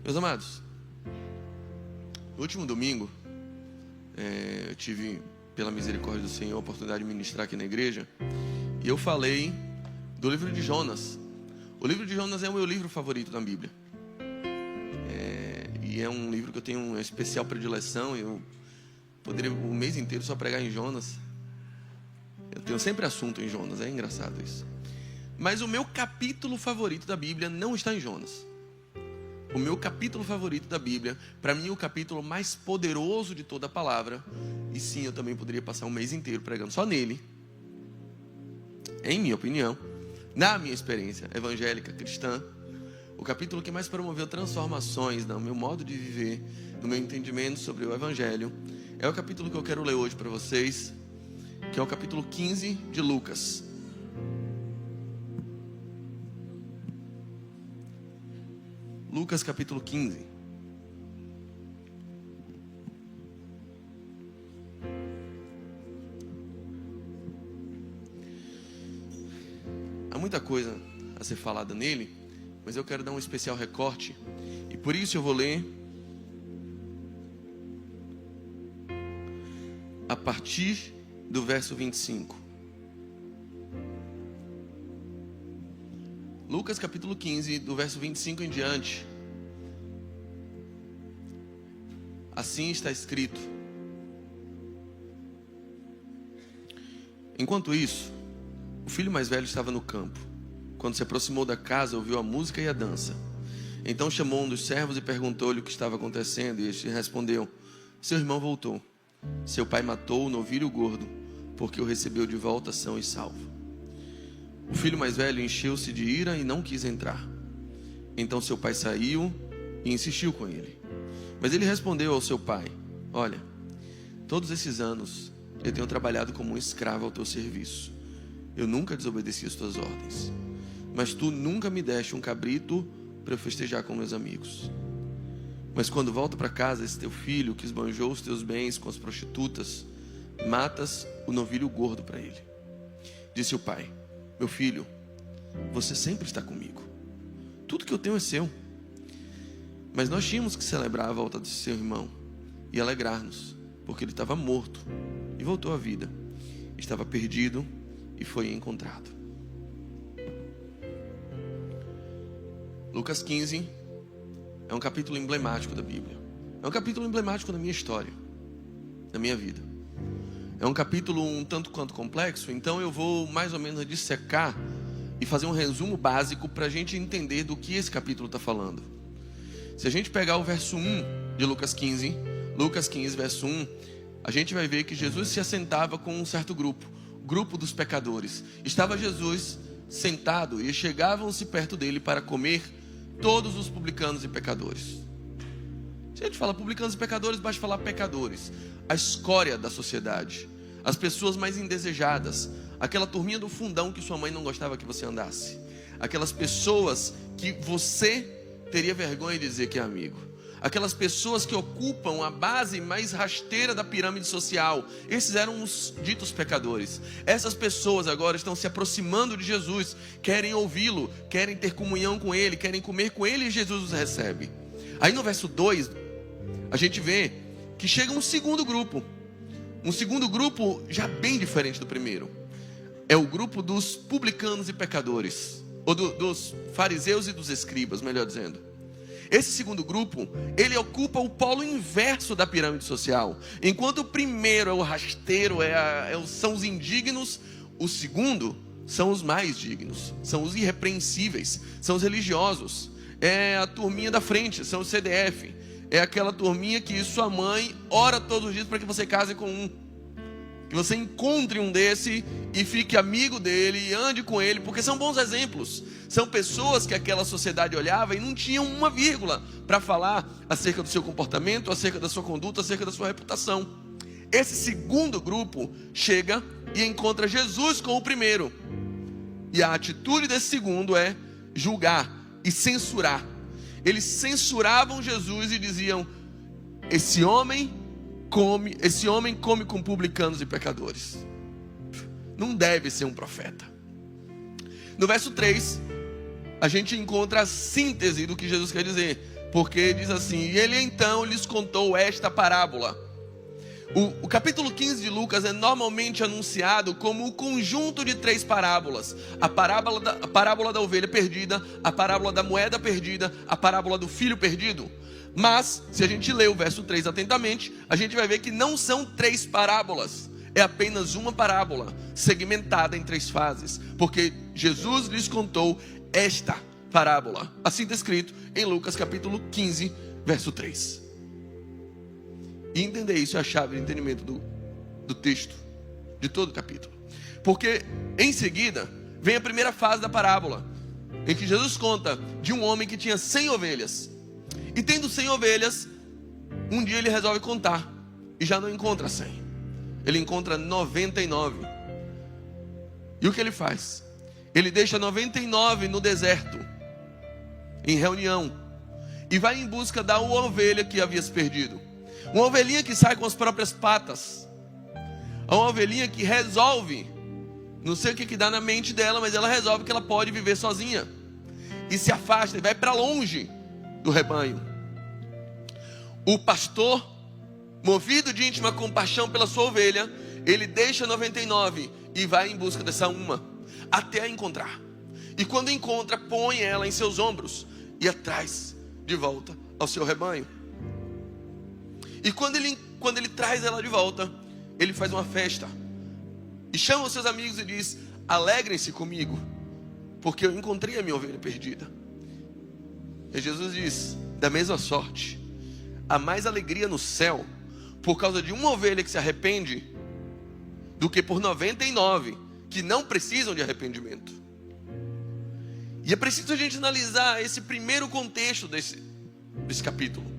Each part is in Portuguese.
Meus amados, no último domingo, eu tive, pela misericórdia do Senhor, a oportunidade de ministrar aqui na igreja, e eu falei do livro de Jonas. O livro de Jonas é o meu livro favorito da Bíblia. E é um livro que eu tenho uma especial predileção. Eu poderia o mês inteiro só pregar em Jonas. Eu tenho sempre assunto em Jonas, é engraçado isso. Mas o meu capítulo favorito da Bíblia não está em Jonas. O meu capítulo favorito da Bíblia, para mim, é o capítulo mais poderoso de toda a palavra. E sim, eu também poderia passar um mês inteiro pregando só nele. Em minha opinião, na minha experiência evangélica, cristã, o capítulo que mais promoveu transformações no meu modo de viver, no meu entendimento sobre o Evangelho, é o capítulo que eu quero ler hoje para vocês, que é o capítulo 15 de Lucas. Lucas capítulo 15. Há muita coisa a ser falada nele, mas eu quero dar um especial recorte, e por isso eu vou ler a partir do verso 25. Lucas capítulo 15, do verso 25 em diante. Assim está escrito: enquanto isso, o filho mais velho estava no campo. Quando se aproximou da casa, ouviu a música e a dança. Então chamou um dos servos e perguntou-lhe o que estava acontecendo. E este respondeu: seu irmão voltou. Seu pai matou o novilho gordo, porque o recebeu de volta são e salvo. O filho mais velho encheu-se de ira e não quis entrar. Então seu pai saiu e insistiu com ele. Mas ele respondeu ao seu pai: olha, todos esses anos eu tenho trabalhado como um escravo ao teu serviço. Eu nunca desobedeci as tuas ordens. Mas tu nunca me deste um cabrito para eu festejar com meus amigos. Mas quando volta para casa esse teu filho que esbanjou os teus bens com as prostitutas, matas o novilho gordo para ele. Disse o pai: meu filho, você sempre está comigo. Tudo que eu tenho é seu. Mas nós tínhamos que celebrar a volta de seu irmão e alegrar-nos, porque ele estava morto e voltou à vida. Estava perdido e foi encontrado. Lucas 15 é um capítulo emblemático da Bíblia. É um capítulo emblemático da minha história, da minha vida. É um capítulo um tanto quanto complexo, então eu vou mais ou menos dissecar e fazer um resumo básico para a gente entender do que esse capítulo está falando. Se a gente pegar o verso 1 de Lucas 15, verso 1, a gente vai ver que Jesus se assentava com um certo grupo dos pecadores. Estava Jesus sentado e chegavam-se perto dele para comer todos os publicanos e pecadores. Se a gente fala publicanos e pecadores, basta falar pecadores. A escória da sociedade, as pessoas mais indesejadas, aquela turminha do fundão que sua mãe não gostava que você andasse, aquelas pessoas que você teria vergonha de dizer que é amigo, aquelas pessoas que ocupam a base mais rasteira da pirâmide social. Esses eram os ditos pecadores. Essas pessoas agora estão se aproximando de Jesus, querem ouvi-lo, querem ter comunhão com ele, querem comer com ele, e Jesus os recebe. Aí no verso 2 a gente vê que chega um segundo grupo já bem diferente do primeiro. É o grupo dos publicanos e pecadores, ou dos fariseus e dos escribas, melhor dizendo. Esse segundo grupo, ele ocupa o polo inverso da pirâmide social. Enquanto o primeiro é o rasteiro, são os indignos, o segundo são os mais dignos, são os irrepreensíveis, são os religiosos. É a turminha da frente, são os CDF. É aquela turminha que sua mãe ora todos os dias para que você case com um, que você encontre um desse e fique amigo dele e ande com ele, porque são bons exemplos. São pessoas que aquela sociedade olhava e não tinham uma vírgula para falar acerca do seu comportamento, acerca da sua conduta, acerca da sua reputação. Esse segundo grupo chega e encontra Jesus com o primeiro, e a atitude desse segundo é julgar e censurar. Eles censuravam Jesus e diziam: esse homem come com publicanos e pecadores. Não deve ser um profeta. No verso 3, a gente encontra a síntese do que Jesus quer dizer. Porque diz assim: e ele então lhes contou esta parábola. O capítulo 15 de Lucas é normalmente anunciado como o conjunto de 3 parábolas. A parábola da ovelha perdida, a parábola da moeda perdida, a parábola do filho perdido. Mas, se a gente ler o verso 3 atentamente, a gente vai ver que não são 3 parábolas. É apenas uma parábola, segmentada em 3 fases. Porque Jesus lhes contou esta parábola. Assim está escrito em Lucas capítulo 15, verso 3. E entender isso é a chave de entendimento do texto, de todo o capítulo. Porque em seguida vem a primeira fase da parábola, em que Jesus conta de um homem que tinha 100 ovelhas. E tendo 100 ovelhas, um dia ele resolve contar e já não encontra 100. Ele encontra 99. E o que ele faz? Ele deixa 99 no deserto, em reunião, e vai em busca da ovelha que havia se perdido. Uma ovelhinha que sai com as próprias patas. Uma ovelhinha que resolve, não sei o que dá na mente dela, mas ela resolve que ela pode viver sozinha. E se afasta e vai para longe do rebanho. O pastor, movido de íntima compaixão pela sua ovelha, ele deixa 99 e vai em busca dessa uma, até a encontrar. E quando encontra, põe ela em seus ombros e a traz de volta ao seu rebanho. E quando ele traz ela de volta, ele faz uma festa. E chama os seus amigos e diz: alegrem-se comigo, porque eu encontrei a minha ovelha perdida. E Jesus diz: da mesma sorte, há mais alegria no céu por causa de uma ovelha que se arrepende, do que por 99 que não precisam de arrependimento. E é preciso a gente analisar esse primeiro contexto desse capítulo.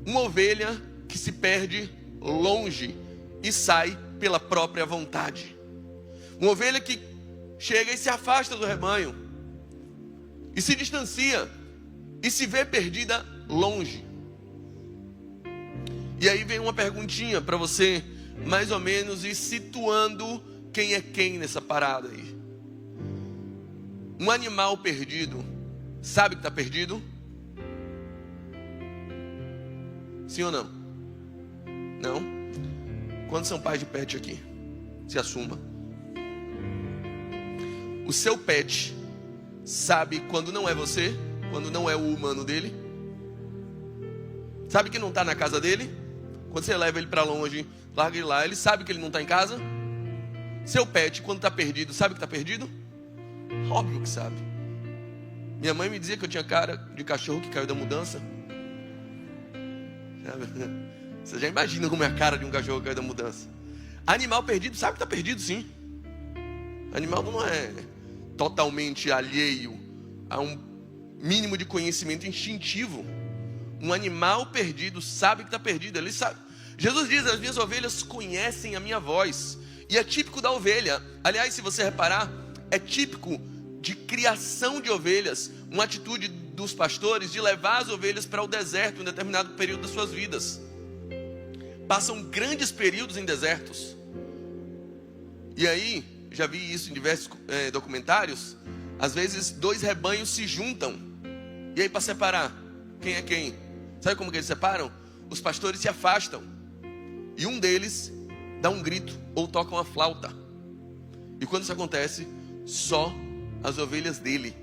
Uma ovelha que se perde longe e sai pela própria vontade. Uma ovelha que chega e se afasta do rebanho, e se distancia, e se vê perdida longe. E aí vem uma perguntinha para você, mais ou menos, ir situando quem é quem nessa parada aí. Um animal perdido, sabe que está perdido? Sim ou não? Não? Quantos são pais de pet aqui? Se assuma. O seu pet sabe quando não é você, quando não é o humano dele? Sabe que não está na casa dele? Quando você leva ele para longe, larga ele lá, ele sabe que ele não está em casa? Seu pet, quando está perdido, sabe que está perdido? Óbvio que sabe. Minha mãe me dizia que eu tinha cara de cachorro que caiu da mudança. Você já imagina como é a cara de um cachorro que caiu da mudança. Animal perdido sabe que está perdido, sim. Animal não é totalmente alheio a um mínimo de conhecimento instintivo. Um animal perdido sabe que está perdido. Ele sabe. Jesus diz: as minhas ovelhas conhecem a minha voz. E é típico da ovelha. Aliás, se você reparar, é típico de criação de ovelhas, uma atitude dos pastores de levar as ovelhas para o deserto em um determinado período das suas vidas. Passam grandes períodos em desertos. E aí, já vi isso em diversos documentários. Às vezes 2 rebanhos se juntam. E aí, para separar, quem é quem? Sabe como que eles separam? Os pastores se afastam e um deles dá um grito ou toca uma flauta. E quando isso acontece, só as ovelhas dele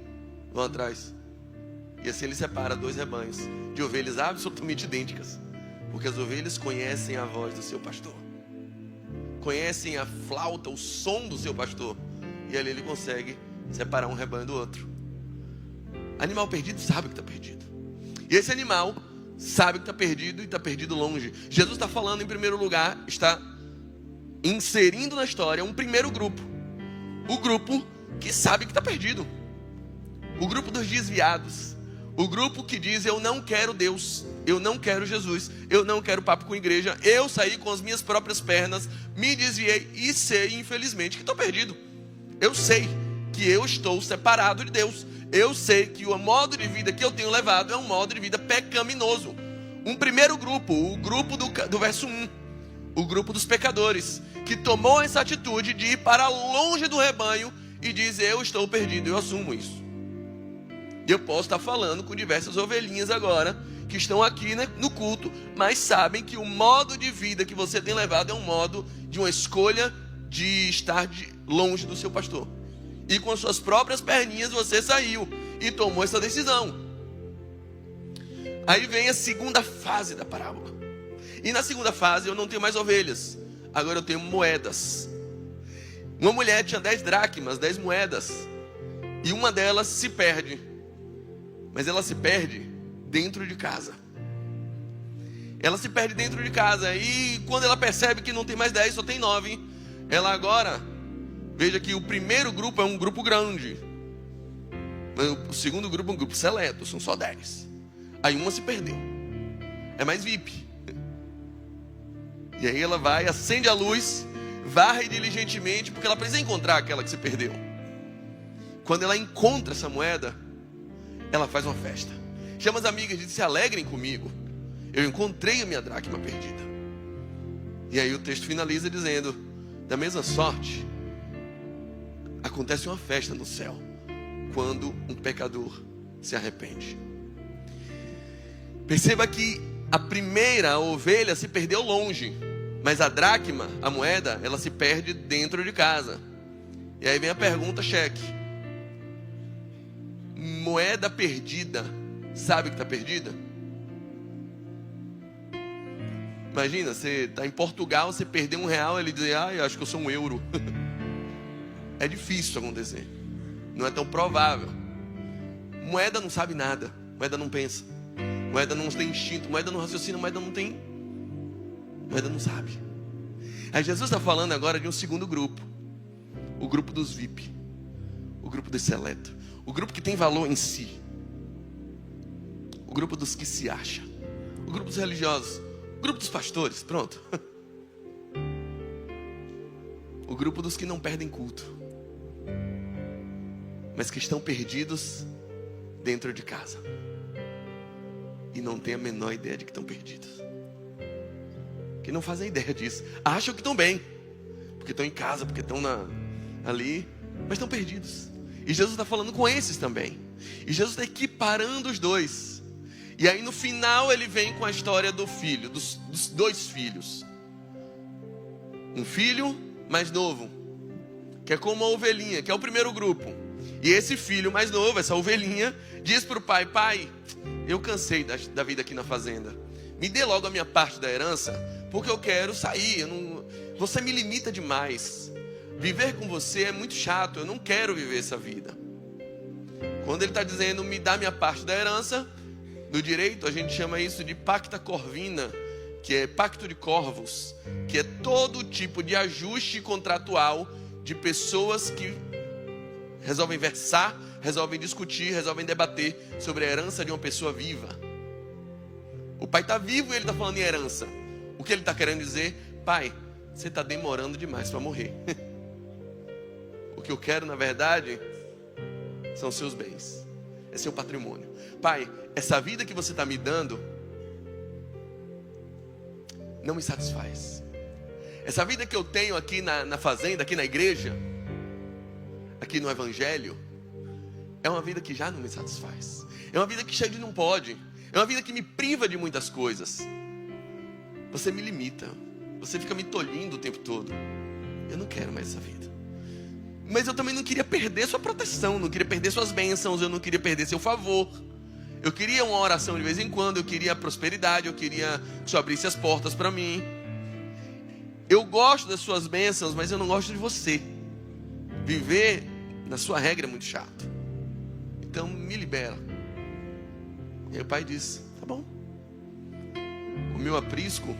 vão atrás. E assim ele separa 2 rebanhos de ovelhas absolutamente idênticas, porque as ovelhas conhecem a voz do seu pastor, conhecem a flauta, o som do seu pastor, e ali ele consegue separar um rebanho do outro. Animal perdido sabe que está perdido. E esse animal sabe que está perdido e está perdido longe. Jesus está falando, em primeiro lugar, está inserindo na história um primeiro grupo. O grupo que sabe que está perdido. O grupo dos desviados. O grupo que diz: eu não quero Deus, eu não quero Jesus, eu não quero papo com igreja, eu saí com as minhas próprias pernas, me desviei e sei, infelizmente, que estou perdido. Eu sei que eu estou separado de Deus. Eu sei que o modo de vida que eu tenho levado é um modo de vida pecaminoso. Um primeiro grupo, o grupo do verso 1, o grupo dos pecadores, que tomou essa atitude de ir para longe do rebanho e diz: eu estou perdido, eu assumo isso. E eu posso estar falando com diversas ovelhinhas agora, que estão aqui, né, no culto, mas sabem que o modo de vida que você tem levado é um modo de uma escolha de estar longe do seu pastor. E com as suas próprias perninhas você saiu e tomou essa decisão. Aí vem a segunda fase da parábola. E na segunda fase eu não tenho mais ovelhas, agora eu tenho moedas. Uma mulher tinha 10 dracmas, 10 moedas, e uma delas se perde. Mas ela se perde dentro de casa. Ela se perde dentro de casa. E quando ela percebe que não tem mais 10, só tem 9, ela agora, veja que o primeiro grupo é um grupo grande, o segundo grupo é um grupo seleto, são só 10. Aí uma se perdeu, é mais VIP. E aí ela vai, acende a luz, varre diligentemente, porque ela precisa encontrar aquela que se perdeu. Quando ela encontra essa moeda, ela faz uma festa, chama as amigas e diz: se alegrem comigo, eu encontrei a minha dracma perdida. E aí o texto finaliza dizendo: da mesma sorte, acontece uma festa no céu quando um pecador se arrepende. Perceba que a primeira ovelha se perdeu longe, mas a dracma, a moeda, ela se perde dentro de casa. E aí vem a pergunta cheque: moeda perdida, sabe que está perdida? Imagina, você está em Portugal, você perdeu R$1, ele diz: eu acho que eu sou um euro. É difícil isso acontecer, não é tão provável. Moeda não sabe nada, moeda não pensa, moeda não tem instinto, moeda não raciocina, moeda não tem, moeda não sabe. Aí Jesus está falando agora de um segundo grupo, o grupo dos VIP, o grupo dos seletos, o grupo que tem valor em si, o grupo dos que se acham, o grupo dos religiosos, o grupo dos pastores, pronto. O grupo dos que não perdem culto, mas que estão perdidos dentro de casa e não têm a menor ideia de que estão perdidos, que não fazem ideia disso, acham que estão bem, porque estão em casa, porque estão ali, mas estão perdidos. E Jesus está falando com esses também, e Jesus está equiparando os dois. E aí no final ele vem com a história do filho, dos 2 filhos. Um filho mais novo, que é como uma ovelhinha, que é o primeiro grupo. E esse filho mais novo, essa ovelhinha, diz para o pai: pai, eu cansei da vida aqui na fazenda, me dê logo a minha parte da herança, porque eu quero sair, você me limita demais, viver com você é muito chato, eu não quero viver essa vida. Quando ele está dizendo me dá minha parte da herança, no direito a gente chama isso de pacta corvina, que é pacto de corvos, que é todo tipo de ajuste contratual de pessoas que resolvem versar, resolvem discutir, resolvem debater sobre a herança de uma pessoa viva. O pai está vivo e ele está falando em herança. O que ele está querendo dizer? Pai, você está demorando demais para morrer. O que eu quero, na verdade, são seus bens, é seu patrimônio. Pai, essa vida que você está me dando não me satisfaz. Essa vida que eu tenho aqui na fazenda, aqui na igreja, aqui no evangelho, é uma vida que já não me satisfaz. É uma vida que cheia de não pode. É uma vida que me priva de muitas coisas. Você me limita, você fica me tolhindo o tempo todo. Eu não quero mais essa vida. Mas eu também não queria perder sua proteção, não queria perder suas bênçãos, eu não queria perder seu favor. Eu queria uma oração de vez em quando, eu queria prosperidade, eu queria que o Senhor abrisse as portas para mim. Eu gosto das suas bênçãos, mas eu não gosto de você. Viver na sua regra é muito chato. Então me libera. E aí o pai disse: tá bom. O meu aprisco,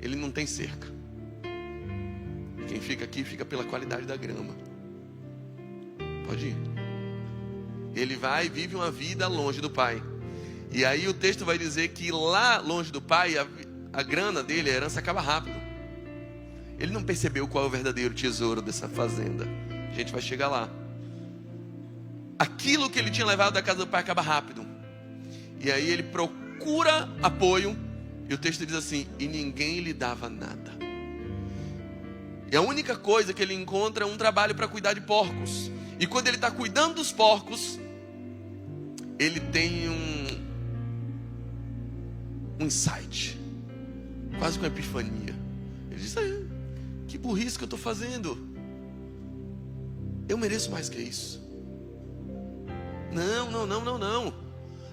ele não tem cerca. Quem fica aqui fica pela qualidade da grama. Pode ir. Ele vai e vive uma vida longe do pai. E aí o texto vai dizer que lá longe do pai, a grana dele, a herança, acaba rápido. Ele não percebeu qual é o verdadeiro tesouro dessa fazenda. A gente vai chegar lá. Aquilo que ele tinha levado da casa do pai acaba rápido. E aí ele procura apoio. E o texto diz assim: e ninguém lhe dava nada. E a única coisa que ele encontra é um trabalho para cuidar de porcos. E quando ele está cuidando dos porcos, ele tem um insight, quase com uma epifania. Ele diz: que burrice que eu estou fazendo, eu mereço mais que isso. Não.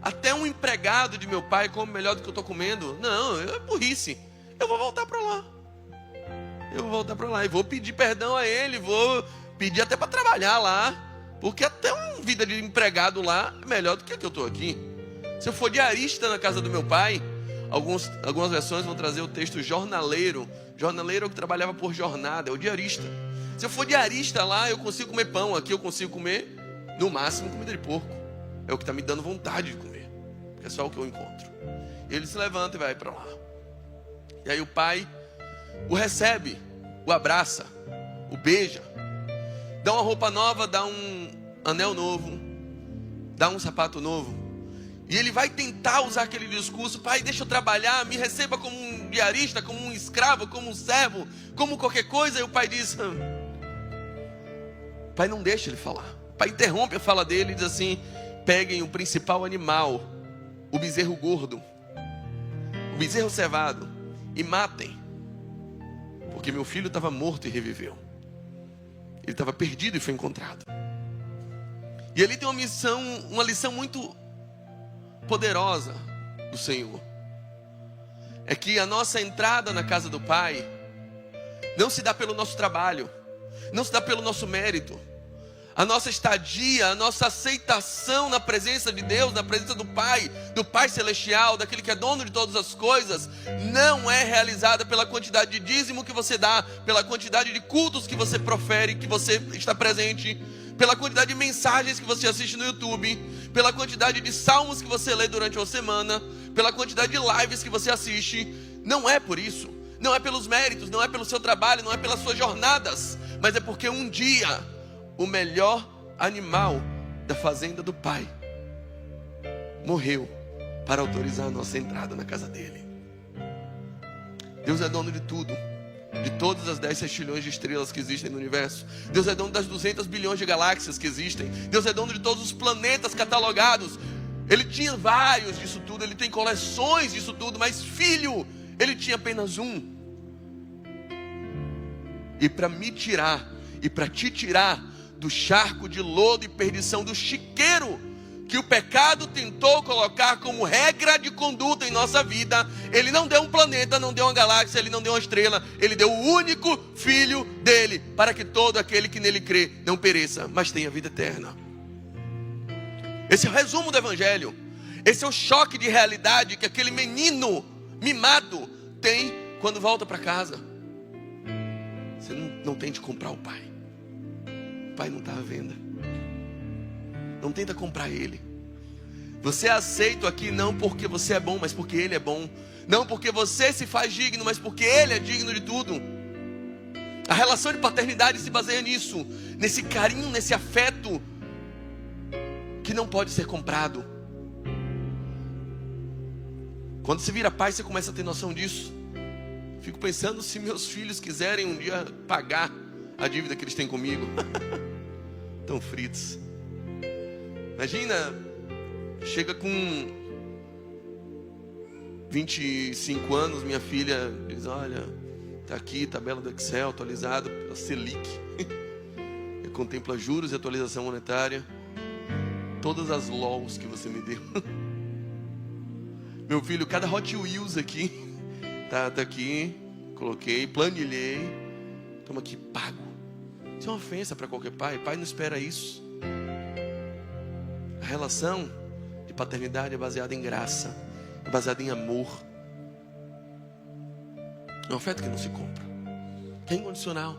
Até um empregado de meu pai come melhor do que eu estou comendo. Não, é burrice. Eu vou voltar para lá. E vou pedir perdão a ele. Vou pedir até para trabalhar lá. Porque até uma vida de empregado lá é melhor do que eu estou aqui. Se eu for diarista na casa do meu pai, algumas versões vão trazer o texto jornaleiro. Jornaleiro é o que trabalhava por jornada, é o diarista. Se eu for diarista lá, eu consigo comer pão. Aqui eu consigo comer, no máximo, comida de porco. É o que está me dando vontade de comer, porque é só o que eu encontro. E ele se levanta e vai para lá. E aí o pai o recebe, o abraça, o beija, dá uma roupa nova, dá um anel novo, dá um sapato novo. E ele vai tentar usar aquele discurso: pai, deixa eu trabalhar, me receba como um diarista, como um escravo, como um servo, como qualquer coisa. E o pai diz: o pai não deixa ele falar. O pai interrompe a fala dele e diz assim: peguem o principal animal, o bezerro gordo, o bezerro cevado, e matem, porque meu filho estava morto e reviveu. Ele estava perdido e foi encontrado. E ali tem uma lição muito poderosa do Senhor. É que a nossa entrada na casa do Pai não se dá pelo nosso trabalho, não se dá pelo nosso mérito. A nossa estadia, a nossa aceitação na presença de Deus, na presença do Pai Celestial, daquele que é dono de todas as coisas, não é realizada pela quantidade de dízimo que você dá, pela quantidade de cultos que você profere, que você está presente, pela quantidade de mensagens que você assiste no YouTube, pela quantidade de salmos que você lê durante uma semana, pela quantidade de lives que você assiste. Não é por isso, não é pelos méritos, não é pelo seu trabalho, não é pelas suas jornadas, mas é porque um dia o melhor animal da fazenda do Pai morreu para autorizar a nossa entrada na casa dele. Deus é dono de tudo, de todas as 10 sextilhões de estrelas que existem no universo. Deus é dono das 200 bilhões de galáxias que existem. Deus é dono de todos os planetas catalogados. Ele tinha vários disso tudo, ele tem coleções disso tudo, mas filho, ele tinha apenas um. E para me tirar, e para te tirar do charco de lodo e perdição, do chiqueiro que o pecado tentou colocar como regra de conduta em nossa vida, ele não deu um planeta, não deu uma galáxia, ele não deu uma estrela, ele deu o único filho dele, para que todo aquele que nele crê não pereça, mas tenha vida eterna. Esse é o resumo do evangelho. Esse é o choque de realidade que aquele menino mimado tem quando volta para casa. Você não tente comprar o pai. O pai não está à venda. Não tenta comprar ele. Você é aceito aqui não porque você é bom, mas porque ele é bom. Não porque você se faz digno, mas porque ele é digno de tudo. A relação de paternidade se baseia nisso, nesse carinho, nesse afeto que não pode ser comprado. Quando você vira pai, você começa a ter noção disso. Fico pensando se meus filhos quiserem um dia pagar a dívida que eles têm comigo. Tão fritos. Imagina, chega com 25 anos, minha filha diz: olha, tá aqui, tabela do Excel atualizada pela Selic. Eu contemplo juros e atualização monetária. Todas as LOLs que você me deu. Meu filho, cada Hot Wheels aqui, tá aqui, coloquei, planilhei. Toma aqui, pago. Isso é uma ofensa para qualquer pai. Pai não espera isso. A relação de paternidade é baseada em graça, é baseada em amor. É um afeto que não se compra, que é incondicional.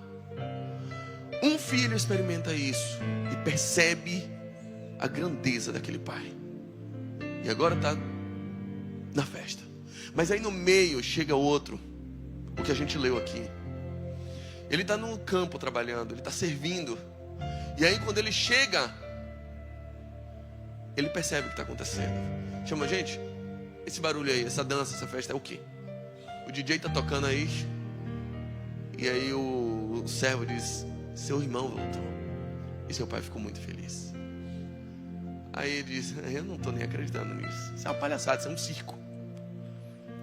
Um filho experimenta isso e percebe a grandeza daquele pai. E agora está na festa. Mas aí no meio chega outro, o que a gente leu aqui. Ele está no campo trabalhando, ele está servindo. E aí quando ele chega, ele percebe o que está acontecendo. Chama, gente, esse barulho aí, essa dança, essa festa é o quê? O DJ está tocando aí. E aí o servo diz: seu irmão voltou. E seu pai ficou muito feliz. Aí ele diz: eu não estou nem acreditando nisso. Isso é uma palhaçada, isso é um circo.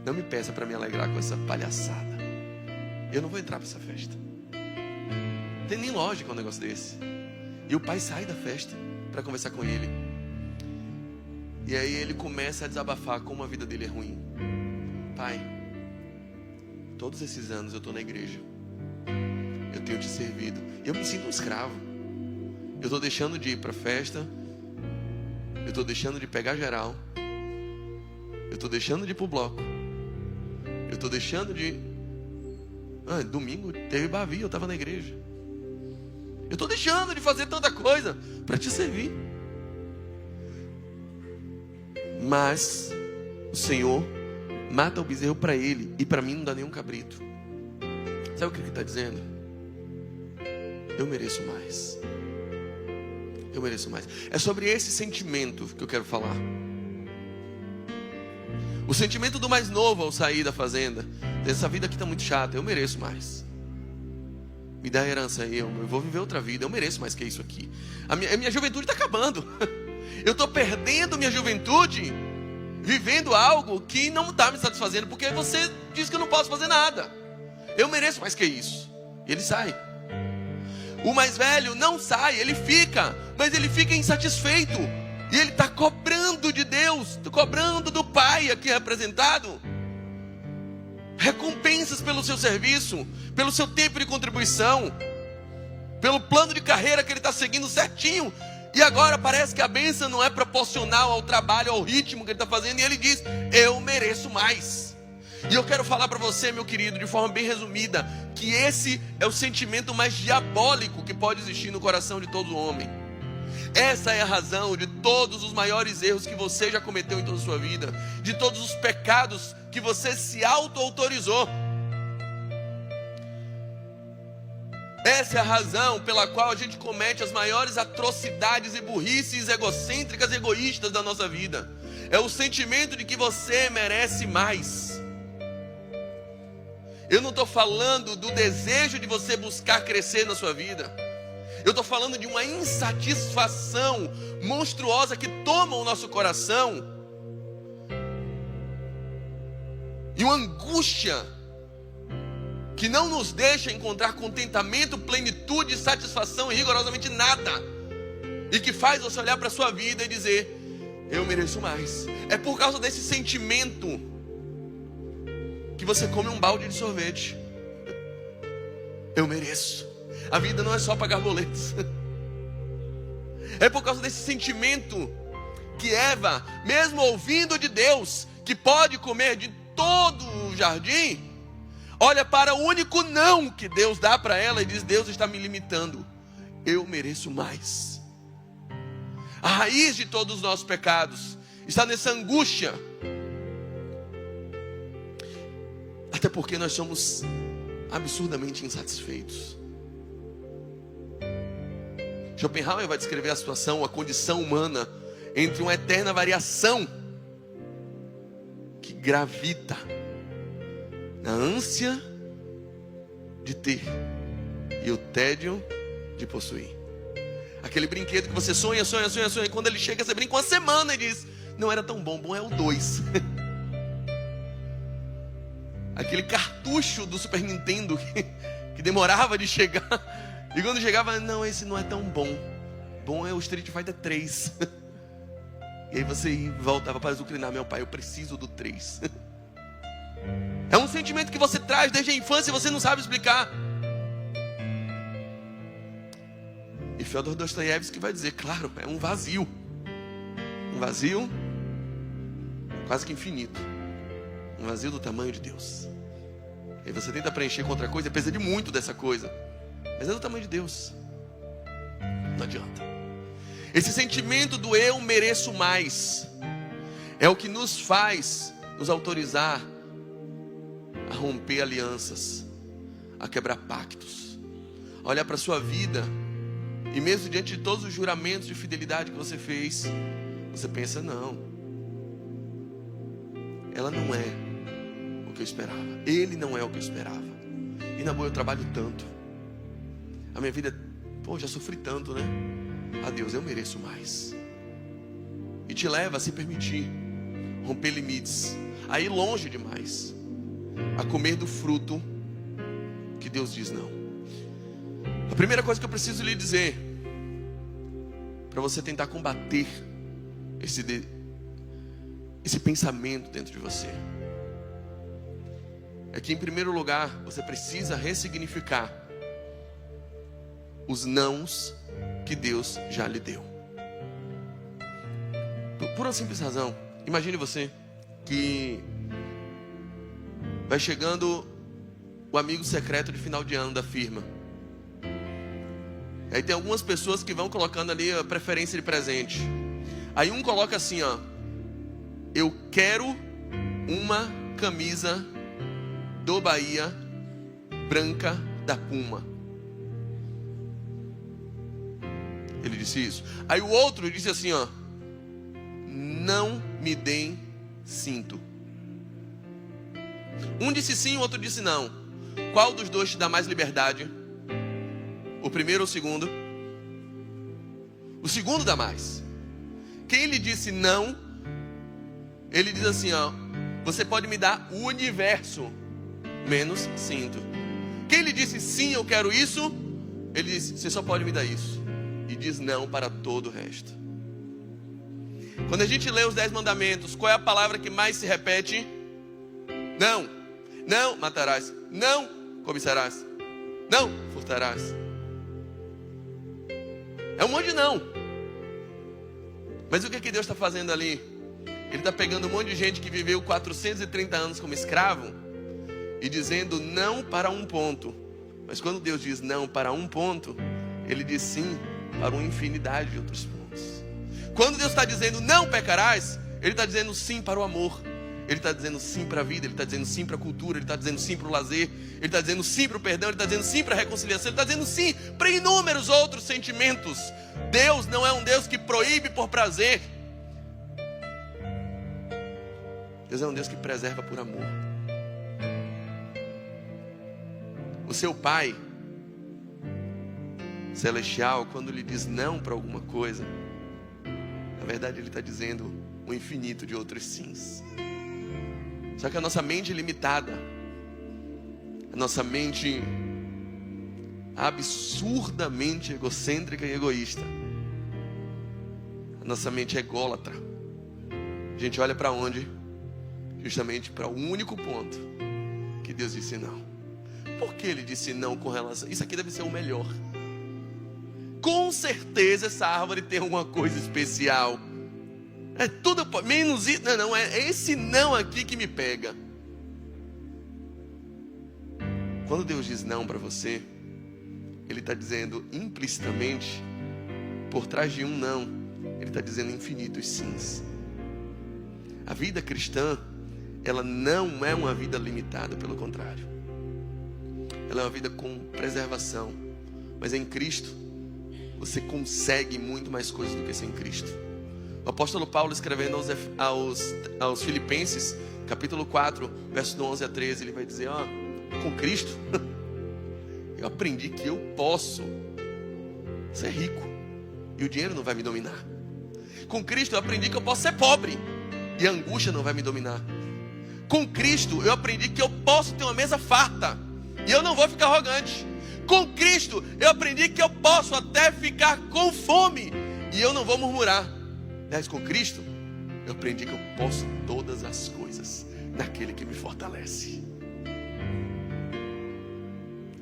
Não me peça para me alegrar com essa palhaçada. Eu não vou entrar para essa festa. Não tem nem lógica um negócio desse. E o pai sai da festa para conversar com ele. E aí ele começa a desabafar como a vida dele é ruim. Pai, todos esses anos eu estou na igreja. Eu tenho te servido. Eu me sinto um escravo. Eu estou deixando de ir para a festa. Eu estou deixando de pegar geral. Eu estou deixando de ir para o bloco. Eu estou deixando de... domingo teve Bavi, eu estava na igreja. Eu estou deixando de fazer tanta coisa para te servir. Mas o Senhor mata o bezerro para ele e para mim não dá nenhum cabrito. Sabe o que ele está dizendo? Eu mereço mais. Eu mereço mais. É sobre esse sentimento que eu quero falar. O sentimento do mais novo ao sair da fazenda. Essa vida aqui está muito chata, eu mereço mais. Me dá a herança aí, eu vou viver outra vida. Eu mereço mais que isso aqui. A minha juventude está acabando. Eu estou perdendo minha juventude vivendo algo que não está me satisfazendo, porque você diz que eu não posso fazer nada. Eu mereço mais que isso. E ele sai. O mais velho não sai, ele fica, mas ele fica insatisfeito. E ele está cobrando de Deus, cobrando do Pai aqui representado, recompensas pelo seu serviço, pelo seu tempo de contribuição, pelo plano de carreira que ele está seguindo certinho. E agora parece que a bênção não é proporcional ao trabalho, ao ritmo que ele está fazendo. E ele diz: eu mereço mais. E eu quero falar para você, meu querido, de forma bem resumida, que esse é o sentimento mais diabólico que pode existir no coração de todo homem. Essa é a razão de todos os maiores erros que você já cometeu em toda a sua vida, de todos os pecados que você se auto-autorizou. Essa é a razão pela qual a gente comete as maiores atrocidades e burrices egocêntricas e egoístas da nossa vida. É o sentimento de que você merece mais. Eu não estou falando do desejo de você buscar crescer na sua vida. Eu estou falando de uma insatisfação monstruosa que toma o nosso coração. E uma angústia que não nos deixa encontrar contentamento, plenitude, satisfação e rigorosamente nada. E que faz você olhar para a sua vida e dizer: eu mereço mais. É por causa desse sentimento que você come um balde de sorvete. Eu mereço. A vida não é só pagar boletos. É por causa desse sentimento que Eva, mesmo ouvindo de Deus que pode comer de todo o jardim, olha para o único não que Deus dá para ela e diz: Deus está me limitando. Eu mereço mais. A raiz de todos os nossos pecados está nessa angústia. Até porque nós somos absurdamente insatisfeitos. Schopenhauer vai descrever a situação, a condição humana, entre uma eterna variação que gravita na ânsia de ter e o tédio de possuir. Aquele brinquedo que você sonha, e quando ele chega, você brinca uma semana e diz: não era tão bom, bom é o 2. Aquele cartucho do Super Nintendo que demorava de chegar. E quando chegava: não, esse não é tão bom. Bom é o Street Fighter 3. E aí você voltava para azucrinar: meu pai, eu preciso do 3. É um sentimento que você traz desde a infância e você não sabe explicar. E Fyodor Dostoiévski vai dizer: claro, é um vazio. Um vazio quase que infinito. Um vazio do tamanho de Deus. E você tenta preencher com outra coisa, precisa de muito dessa coisa, mas é do tamanho de Deus. Não adianta. Esse sentimento do eu mereço mais é o que nos faz nos autorizar a romper alianças, a quebrar pactos, a olhar para a sua vida e mesmo diante de todos os juramentos de fidelidade que você fez, você pensa: não, ela não é o que eu esperava, ele não é o que eu esperava. E na boa, eu trabalho tanto, a minha vida, já sofri tanto, né? A Deus, eu mereço mais. te leva a se permitir romper limites, a ir longe demais, a comer do fruto que Deus diz não. A primeira coisa que eu preciso lhe dizer, para você tentar combater esse pensamento dentro de você, é que, em primeiro lugar, você precisa ressignificar os nãos que Deus já lhe deu. Por uma simples razão. Imagine você que vai chegando o amigo secreto de final de ano da firma. Aí tem algumas pessoas que vão colocando ali a preferência de presente. Aí um coloca assim, ó: eu quero uma camisa do Bahia branca da Puma. Ele disse isso. Aí o outro disse assim, ó: não me deem cinto. Um disse sim, o outro disse não. Qual dos dois te dá mais liberdade? O primeiro ou o segundo? O segundo dá mais. Quem lhe disse não, ele diz assim, ó: você pode me dar o universo menos cinto. Quem lhe disse sim, eu quero isso, ele diz, você só pode me dar isso, e diz não para todo o resto. Quando a gente lê os 10 mandamentos, qual é a palavra que mais se repete? Não. Não matarás. Não cobiçarás. Não furtarás. É um monte de não. Mas o que Deus está fazendo ali? Ele está pegando um monte de gente que viveu 430 anos como escravo e dizendo não para um ponto. Mas quando Deus diz não para um ponto, Ele diz sim para uma infinidade de outros pontos. Quando Deus está dizendo não pecarás, Ele está dizendo sim para o amor. Ele está dizendo sim para a vida, Ele está dizendo sim para a cultura, Ele está dizendo sim para o lazer, Ele está dizendo sim para o perdão, Ele está dizendo sim para a reconciliação, Ele está dizendo sim para inúmeros outros sentimentos. Deus não é um Deus que proíbe por prazer. Deus é um Deus que preserva por amor. O seu Pai celestial, quando lhe diz não para alguma coisa, na verdade Ele está dizendo o infinito de outros sims. Só que a nossa mente é limitada, a nossa mente absurdamente egocêntrica e egoísta, a nossa mente é ególatra. A gente olha para onde? Justamente para o único ponto que Deus disse não. Por que Ele disse não com relação? Isso aqui deve ser o melhor. Com certeza essa árvore tem alguma coisa especial. É tudo menos isso. Não, é esse não aqui que me pega. Quando Deus diz não para você, Ele está dizendo implicitamente, por trás de um não, Ele está dizendo infinitos sims. A vida cristã, ela não é uma vida limitada, pelo contrário. Ela é uma vida com preservação. Mas em Cristo, você consegue muito mais coisas do que sem Cristo. O apóstolo Paulo, escrevendo aos Filipenses, capítulo 4, versos do 11 a 13, ele vai dizer, com Cristo, eu aprendi que eu posso ser rico e o dinheiro não vai me dominar. Com Cristo eu aprendi que eu posso ser pobre e a angústia não vai me dominar. Com Cristo eu aprendi que eu posso ter uma mesa farta e eu não vou ficar arrogante. Com Cristo eu aprendi que eu posso até ficar com fome e eu não vou murmurar. Mas com Cristo eu aprendi que eu posso todas as coisas naquele que me fortalece.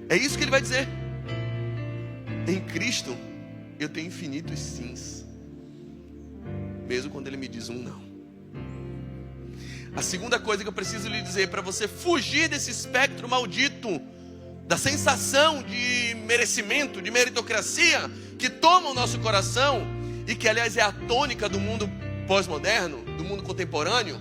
É isso que ele vai dizer. Em Cristo eu tenho infinitos sims, mesmo quando Ele me diz um não. A segunda coisa que eu preciso lhe dizer, para você fugir desse espectro maldito da sensação de merecimento, de meritocracia que toma o nosso coração, e que aliás é a tônica do mundo pós-moderno, do mundo contemporâneo,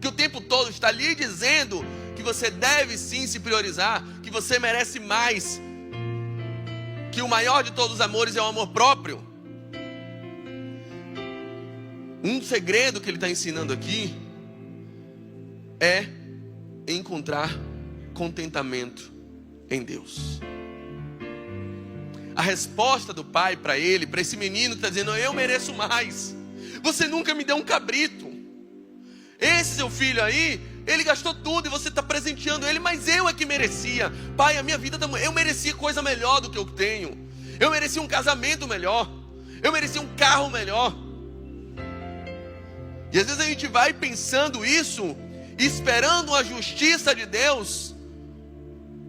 que o tempo todo está lhe dizendo que você deve sim se priorizar, que você merece mais, que o maior de todos os amores é o amor próprio. Um segredo que ele está ensinando aqui é encontrar contentamento em Deus. A resposta do pai para ele, para esse menino que está dizendo, eu mereço mais, Você nunca me deu um cabrito. Esse seu filho aí, ele gastou tudo e você está presenteando ele, mas eu é que merecia. Pai, a minha vida, eu merecia coisa melhor do que eu tenho. Eu merecia um casamento melhor. Eu merecia um carro melhor. E às vezes a gente vai pensando isso, esperando a justiça de Deus,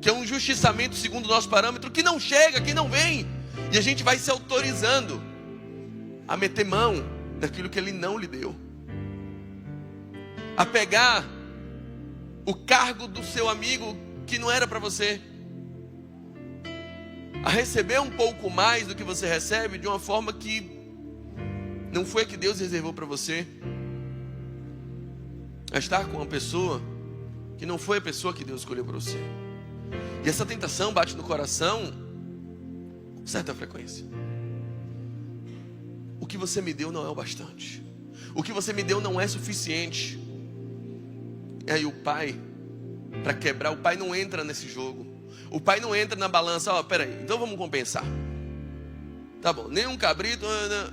que é um justiçamento segundo o nosso parâmetro, que não chega, que não vem. E a gente vai se autorizando a meter mão daquilo que Ele não lhe deu, a pegar o cargo do seu amigo que não era para você, a receber um pouco mais do que você recebe de uma forma que não foi a que Deus reservou para você, a estar com uma pessoa que não foi a pessoa que Deus escolheu para você. E essa tentação bate no coração com certa frequência. O que você me deu não é o bastante. O que você me deu não é suficiente. E aí o pai, para quebrar, o pai não entra nesse jogo. O pai não entra na balança. Ó, peraí, então vamos compensar. Tá bom, nem um cabrito,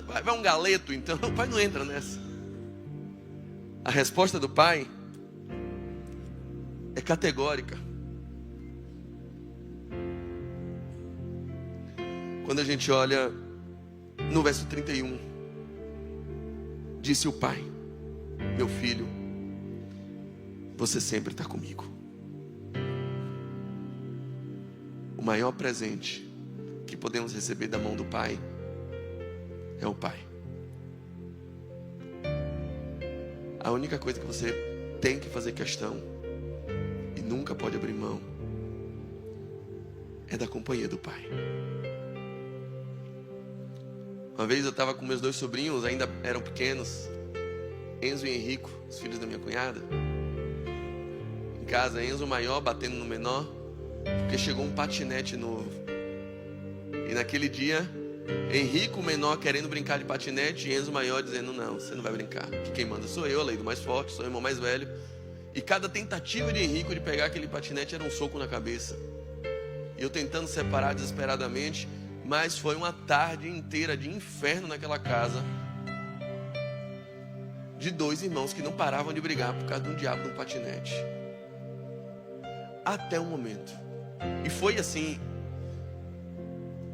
vai um galeto então. O pai não entra nessa. A resposta do pai é categórica. Quando a gente olha no verso 31, disse o pai: meu filho, você sempre está comigo. O maior presente que podemos receber da mão do pai é o pai. A única coisa que você tem que fazer questão e nunca pode abrir mão é da companhia do pai. Uma vez eu estava com meus dois sobrinhos, ainda eram pequenos, Enzo e Henrico, os filhos da minha cunhada. Em casa, Enzo maior batendo no menor, porque chegou um patinete novo. E naquele dia, Henrico menor querendo brincar de patinete e Enzo maior dizendo: não, você não vai brincar, que quem manda sou eu, a lei do mais forte, sou o irmão mais velho. E cada tentativa de Henrico de pegar aquele patinete era um soco na cabeça. E eu tentando separar desesperadamente, mas foi uma tarde inteira de inferno naquela casa, de dois irmãos que não paravam de brigar por causa de um diabo de um patinete. Até um momento, e foi assim,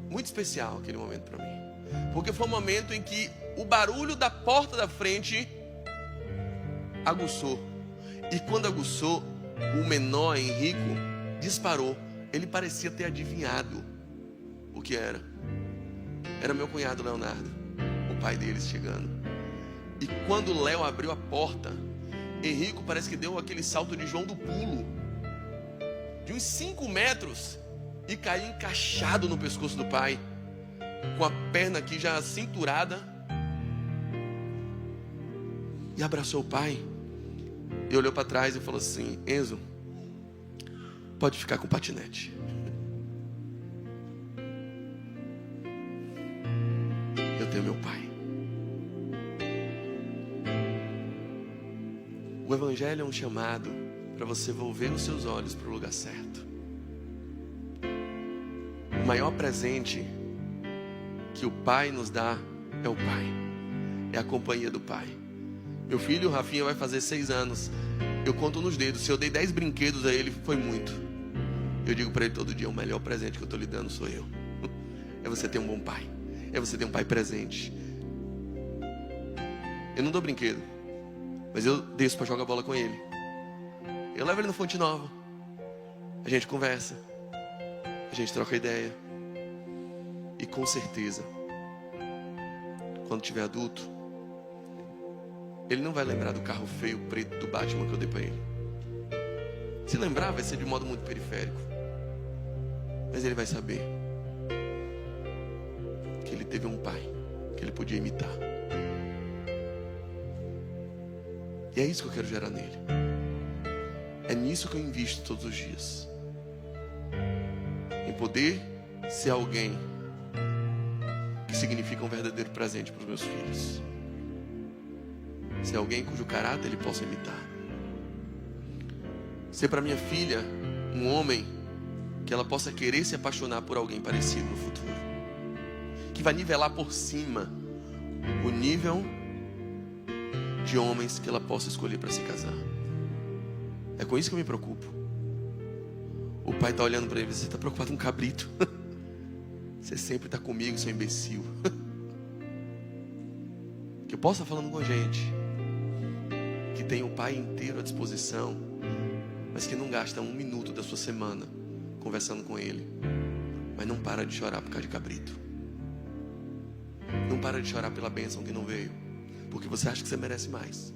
muito especial aquele momento para mim, porque foi um momento em que o barulho da porta da frente aguçou. E quando aguçou, o menor Henrico disparou. Ele parecia ter adivinhado o que era. Era meu cunhado Leonardo, o pai deles chegando. E quando Léo abriu a porta, Henrico parece que deu aquele salto de João do pulo, de uns 5 metros, e caiu encaixado no pescoço do pai, com a perna aqui já cinturada, e abraçou o pai, e olhou para trás e falou assim: Enzo, pode ficar com o patinete. Eu tenho meu pai. O Evangelho é um chamado para você volver os seus olhos para o lugar certo. O maior presente que o pai nos dá é o pai, é a companhia do pai. Meu filho, Rafinha, vai fazer 6 anos. Eu conto nos dedos. Se eu dei 10 brinquedos a ele, foi muito. Eu digo para ele todo dia: o melhor presente que eu estou lhe dando sou eu. É você ter um bom pai. É você ter um pai presente. Eu não dou brinquedo, mas eu desço para jogar bola com ele. Eu levo ele na Fonte Nova. A gente conversa. A gente troca ideia. E com certeza, quando tiver adulto, ele não vai lembrar do carro feio preto do Batman que eu dei para ele. Se lembrar, vai ser de modo muito periférico. Mas ele vai saber que ele teve um pai que ele podia imitar. E é isso que eu quero gerar nele. É nisso que eu invisto todos os dias. Em poder ser alguém que significa um verdadeiro presente para os meus filhos. Ser alguém cujo caráter ele possa imitar. Ser para minha filha um homem que ela possa querer se apaixonar por alguém parecido no futuro. Que vai nivelar por cima o nível de homens que ela possa escolher para se casar. É com isso que eu me preocupo. O pai está olhando para ele, você está preocupado com um cabrito? Você sempre está comigo, seu imbecil. Que eu possa estar falando com gente que tem o pai inteiro à disposição, mas que não gasta 1 minuto da sua semana conversando com ele, mas não para de chorar por causa de cabrito. Não para de chorar pela bênção que não veio, porque você acha que você merece mais.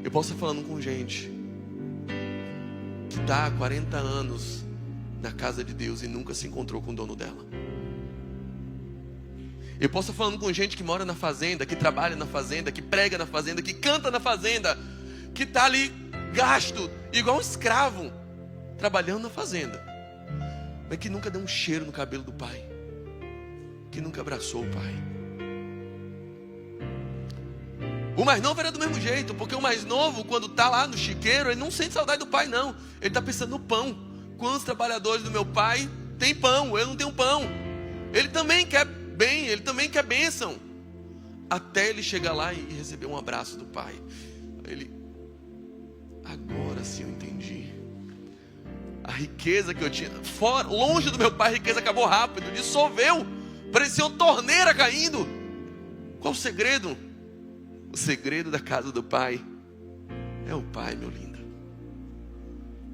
Eu posso estar falando com gente que está há 40 anos na casa de Deus e nunca se encontrou com o dono dela. Eu posso estar falando com gente que mora na fazenda, que trabalha na fazenda, que prega na fazenda, que canta na fazenda, que está ali gasto, igual um escravo, trabalhando na fazenda, mas que nunca deu um cheiro no cabelo do pai, que nunca abraçou o pai. O mais novo era do mesmo jeito, porque o mais novo, quando está lá no chiqueiro, ele não sente saudade do pai, não. Ele está pensando no pão. Quantos trabalhadores do meu pai têm pão? Eu não tenho pão. Ele também quer bem, ele também quer bênção. Até ele chegar lá e receber um abraço do pai. Ele, agora sim eu entendi. A riqueza que eu tinha, fora, longe do meu pai, a riqueza acabou rápido, dissolveu. Parecia uma torneira caindo. Qual o segredo? O segredo da casa do pai é o pai, meu lindo.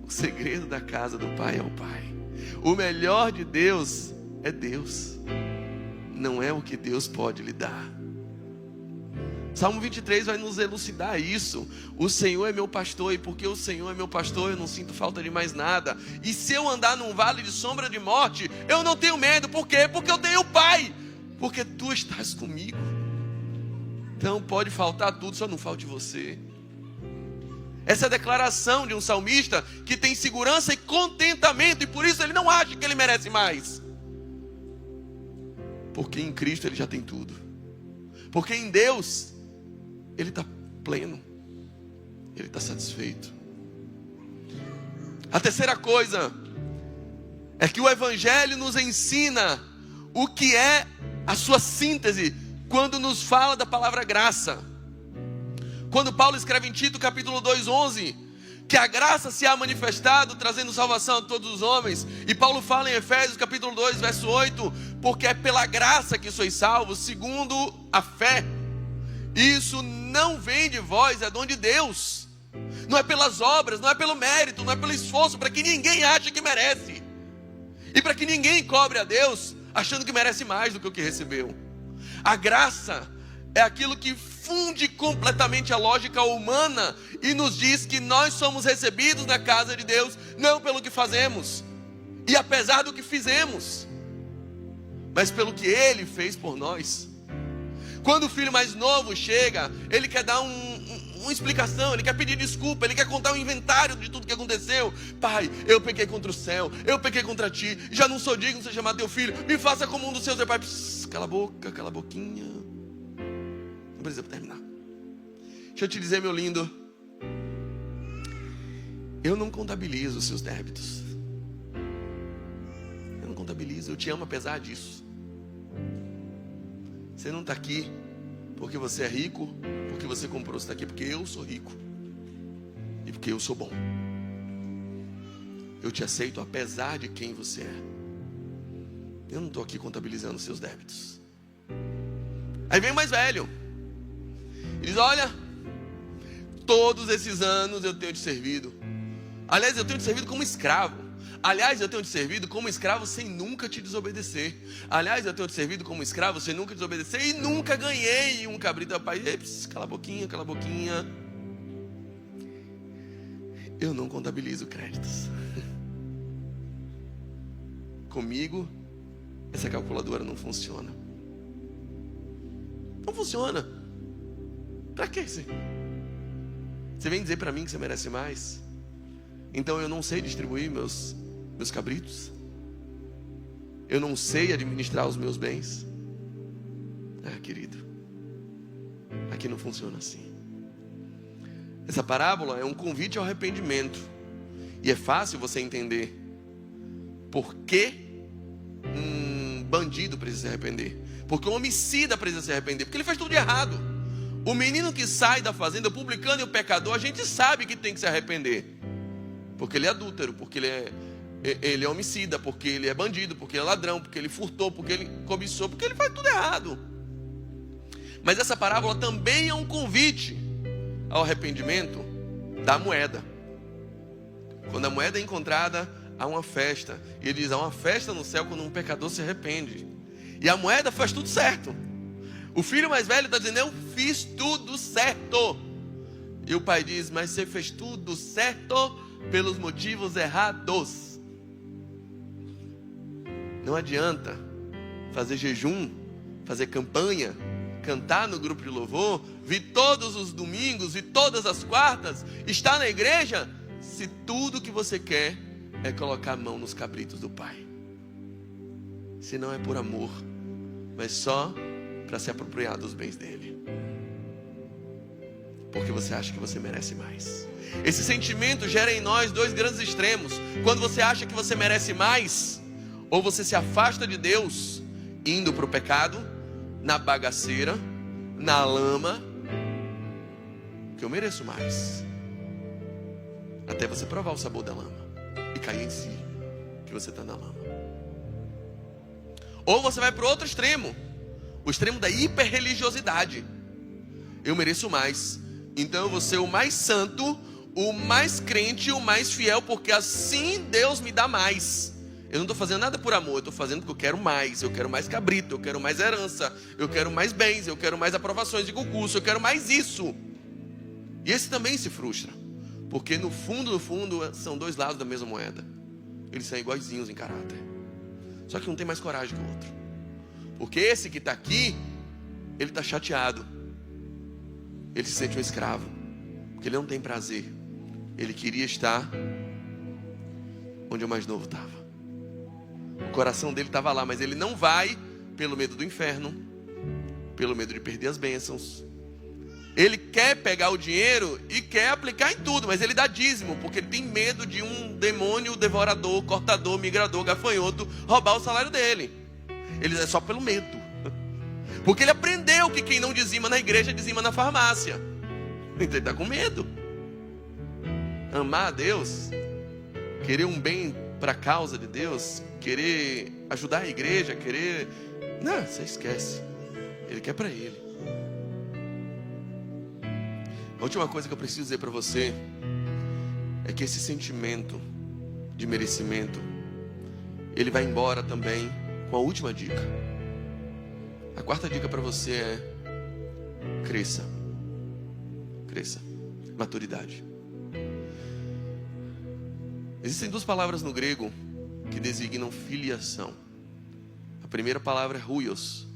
O segredo da casa do pai é o pai. O melhor de Deus é Deus, não é o que Deus pode lhe dar. Salmo 23 vai nos elucidar isso. O Senhor é meu pastor, e porque o Senhor é meu pastor, eu não sinto falta de mais nada. E se eu andar num vale de sombra de morte, eu não tenho medo. Por quê? Porque eu tenho o Pai, porque tu estás comigo. Então pode faltar tudo, só não falte você. Essa é a declaração de um salmista que tem segurança e contentamento, e por isso ele não acha que ele merece mais, porque em Cristo ele já tem tudo, porque em Deus ele está pleno, ele está satisfeito. A terceira coisa é que o Evangelho nos ensina o que é a sua síntese quando nos fala da palavra graça. Quando Paulo escreve em Tito capítulo 2:11, que a graça se há manifestado, trazendo salvação a todos os homens. E Paulo fala em Efésios capítulo 2, verso 8, porque é pela graça que sois salvos, segundo a fé. Isso não vem de vós, é dom de Deus. Não é pelas obras, não é pelo mérito, não é pelo esforço, para que ninguém ache que merece. E para que ninguém cobre a Deus, achando que merece mais do que o que recebeu. A graça é aquilo que funde completamente a lógica humana e nos diz que nós somos recebidos na casa de Deus, não pelo que fazemos, e apesar do que fizemos, mas pelo que Ele fez por nós. Quando o filho mais novo chega, ele quer dar uma explicação, ele quer pedir desculpa, ele quer contar um inventário de tudo que aconteceu. Pai, eu pequei contra o céu, eu pequei contra ti, já não sou digno de ser chamado teu filho, me faça como um dos seus. Pai, cala a boca, cala a boquinha, não precisa terminar. Deixa eu te dizer, meu lindo, eu não contabilizo os seus débitos, eu não contabilizo, eu te amo apesar disso. Você não está aqui porque você é rico, porque você comprou, você está aqui porque eu sou rico e porque eu sou bom. Eu te aceito apesar de quem você é. Eu não estou aqui contabilizando os seus débitos. Aí vem o mais velho e diz: olha, todos esses anos eu tenho te servido. Aliás, eu tenho te servido como escravo. Aliás, eu tenho te servido como escravo sem nunca te desobedecer. Aliás, eu tenho te servido como escravo sem nunca desobedecer e nunca ganhei um cabrito. Pai, cala a boquinha, cala a boquinha. Eu não contabilizo créditos. Comigo, essa calculadora não funciona. Não funciona. Pra quê? Você vem dizer pra mim que você merece mais? Então eu não sei distribuir meus cabritos, eu não sei administrar os meus bens. Querido, aqui não funciona assim. Essa parábola é um convite ao arrependimento, e é fácil você entender por que um bandido precisa se arrepender, porque um homicida precisa se arrepender, porque ele faz tudo de errado. O menino que sai da fazenda, o publicano e o pecador, a gente sabe que tem que se arrepender. Porque ele é adúltero, porque ele é homicida, porque ele é bandido, porque ele é ladrão, porque ele furtou, porque ele cobiçou, porque ele faz tudo errado. Mas essa parábola também é um convite ao arrependimento da moeda. Quando a moeda é encontrada, há uma festa. E ele diz, há uma festa no céu quando um pecador se arrepende. E a moeda faz tudo certo. O filho mais velho está dizendo, eu fiz tudo certo. E o pai diz, mas você fez tudo certo pelos motivos errados. Não adianta fazer jejum, fazer campanha, cantar no grupo de louvor, vir todos os domingos e todas as quartas, estar na igreja, se tudo que você quer é colocar a mão nos cabritos do pai. Se não é por amor, mas só para se apropriar dos bens dele. Porque você acha que você merece mais. Esse sentimento gera em nós dois grandes extremos. Quando você acha que você merece mais, ou você se afasta de Deus, indo para o pecado, na bagaceira, na lama, que eu mereço mais. Até você provar o sabor da lama e cair em si, que você está na lama. Ou você vai para o outro extremo, o extremo da hiperreligiosidade. Eu mereço mais, então eu vou ser o mais santo, o mais crente, o mais fiel, porque assim Deus me dá mais. Eu não estou fazendo nada por amor, eu estou fazendo porque eu quero mais cabrito, eu quero mais herança, eu quero mais bens, eu quero mais aprovações de concurso, eu quero mais isso. E esse também se frustra, porque no fundo, são dois lados da mesma moeda. Eles são iguaizinhos em caráter, só que um tem mais coragem que o outro. Porque esse que está aqui, ele está chateado, ele se sente um escravo, porque ele não tem prazer. Ele queria estar onde o mais novo estava. O coração dele estava lá, mas ele não vai pelo medo do inferno, pelo medo de perder as bênçãos. Ele quer pegar o dinheiro e quer aplicar em tudo, mas ele dá dízimo, porque ele tem medo de um demônio devorador, cortador, migrador, gafanhoto roubar o salário dele. Ele é só pelo medo, porque ele aprendeu que quem não dizima na igreja dizima na farmácia. Então ele está com medo. Amar a Deus, querer um bem para a causa de Deus, querer ajudar a igreja, querer... Não, você esquece. Ele quer para ele. A última coisa que eu preciso dizer para você é que esse sentimento de merecimento, ele vai embora também com a última dica. A quarta dica para você é: cresça. Cresça. Maturidade. Existem duas palavras no grego que designam filiação. A primeira palavra é huios.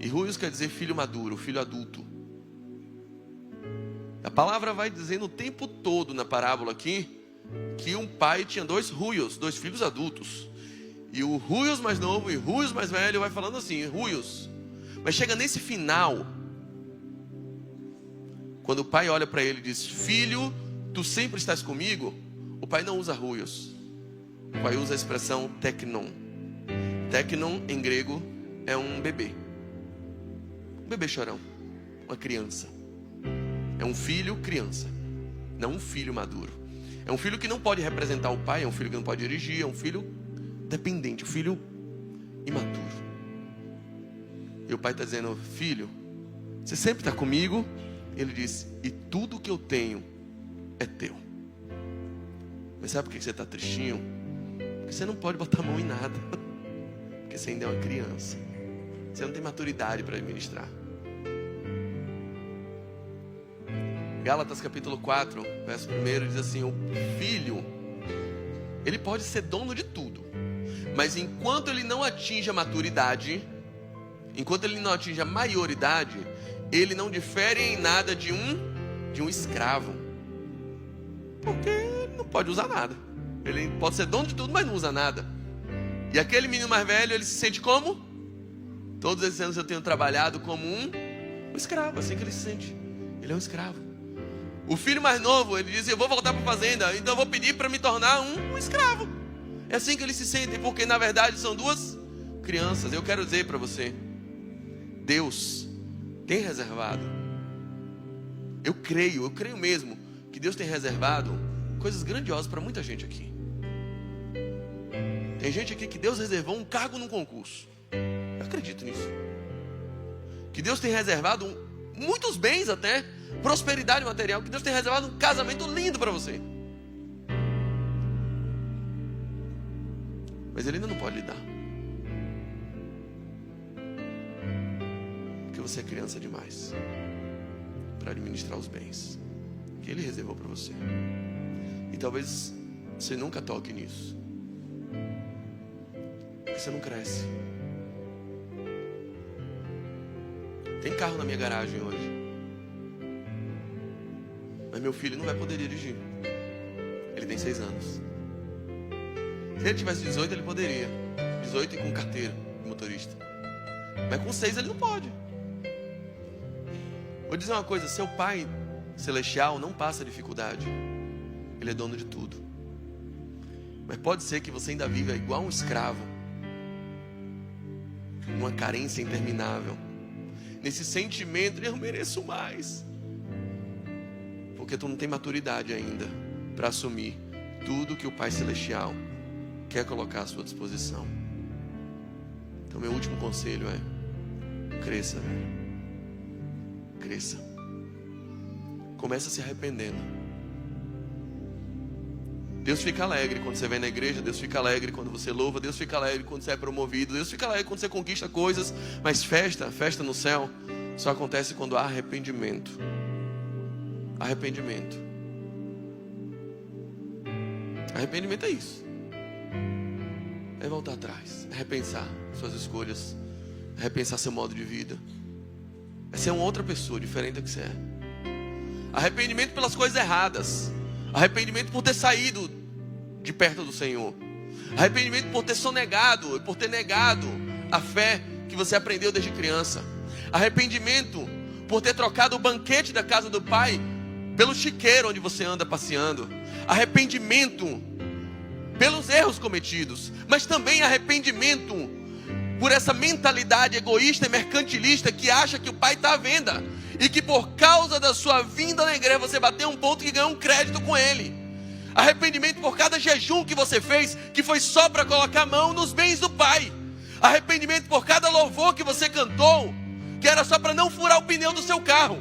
E huios quer dizer filho maduro, filho adulto. A palavra vai dizendo o tempo todo na parábola aqui que um pai tinha dois huios, dois filhos adultos. E o huios mais novo e o huios mais velho vai falando assim, huios. Mas chega nesse final, quando o pai olha para ele e diz: filho, tu sempre estás comigo. O pai não usa huios. O pai usa a expressão teknon. Teknon em grego é um bebê. Um bebê chorão. Uma criança. É um filho criança. Não um filho maduro. É um filho que não pode representar o pai. É um filho que não pode dirigir. É um filho dependente. Um filho imaturo. E o pai está dizendo: filho, você sempre está comigo. Ele diz: e tudo que eu tenho é teu. Mas sabe por que você está tristinho? Porque você não pode botar a mão em nada. Porque você ainda é uma criança. Você não tem maturidade para administrar. Gálatas capítulo 4, verso 1 diz assim: o filho, ele pode ser dono de tudo, mas enquanto ele não atinge a maturidade, enquanto ele não atinge a maioridade, ele não difere em nada de um escravo. Porque ele não pode usar nada. Ele pode ser dono de tudo, mas não usa nada. E aquele menino mais velho, ele se sente como? Todos esses anos eu tenho trabalhado como um escravo, assim que ele se sente. Ele é um escravo. O filho mais novo, ele diz: eu vou voltar para a fazenda, então eu vou pedir para me tornar um escravo. É assim que eles se sentem, porque na verdade são duas crianças. Eu quero dizer para você, Deus tem reservado Eu creio mesmo que Deus tem reservado coisas grandiosas para muita gente aqui. Tem gente aqui que Deus reservou um cargo num concurso. Eu acredito nisso. Que Deus tem reservado muitos bens até, prosperidade material. Que Deus tem reservado um casamento lindo para você. Mas Ele ainda não pode lhe dar. Porque você é criança demais para administrar os bens que Ele reservou para você. E talvez você nunca toque nisso, porque você não cresce. Tem carro na minha garagem hoje, mas meu filho não vai poder dirigir. Ele tem 6 anos. Se ele tivesse 18, ele poderia. 18 e com carteira de motorista. Mas com 6 ele não pode. Vou dizer uma coisa: seu Pai Celestial não passa dificuldade. Ele é dono de tudo. Mas pode ser que você ainda viva igual um escravo, numa carência interminável, nesse sentimento de eu mereço mais, porque tu não tem maturidade ainda para assumir tudo que o Pai Celestial quer colocar à sua disposição. Então meu último conselho é: cresça, velho. Cresça. Começa se arrependendo. Deus fica alegre quando você vem na igreja. Deus fica alegre quando você louva. Deus fica alegre quando você é promovido. Deus fica alegre quando você conquista coisas. Mas festa no céu só acontece quando há arrependimento. Arrependimento. Arrependimento é isso. É voltar atrás, é repensar suas escolhas, é repensar seu modo de vida, é ser uma outra pessoa diferente da que você é. Arrependimento pelas coisas erradas. Arrependimento por ter saído de perto do Senhor. Arrependimento por ter sonegado, por ter negado a fé que você aprendeu desde criança. Arrependimento por ter trocado o banquete da casa do Pai pelo chiqueiro onde você anda passeando. Arrependimento pelos erros cometidos, mas também arrependimento por essa mentalidade egoísta e mercantilista que acha que o Pai está à venda e que por causa da sua vinda na igreja você bateu um ponto que ganhou um crédito com Ele. Arrependimento por cada jejum que você fez, que foi só para colocar a mão nos bens do Pai. Arrependimento por cada louvor que você cantou, que era só para não furar o pneu do seu carro.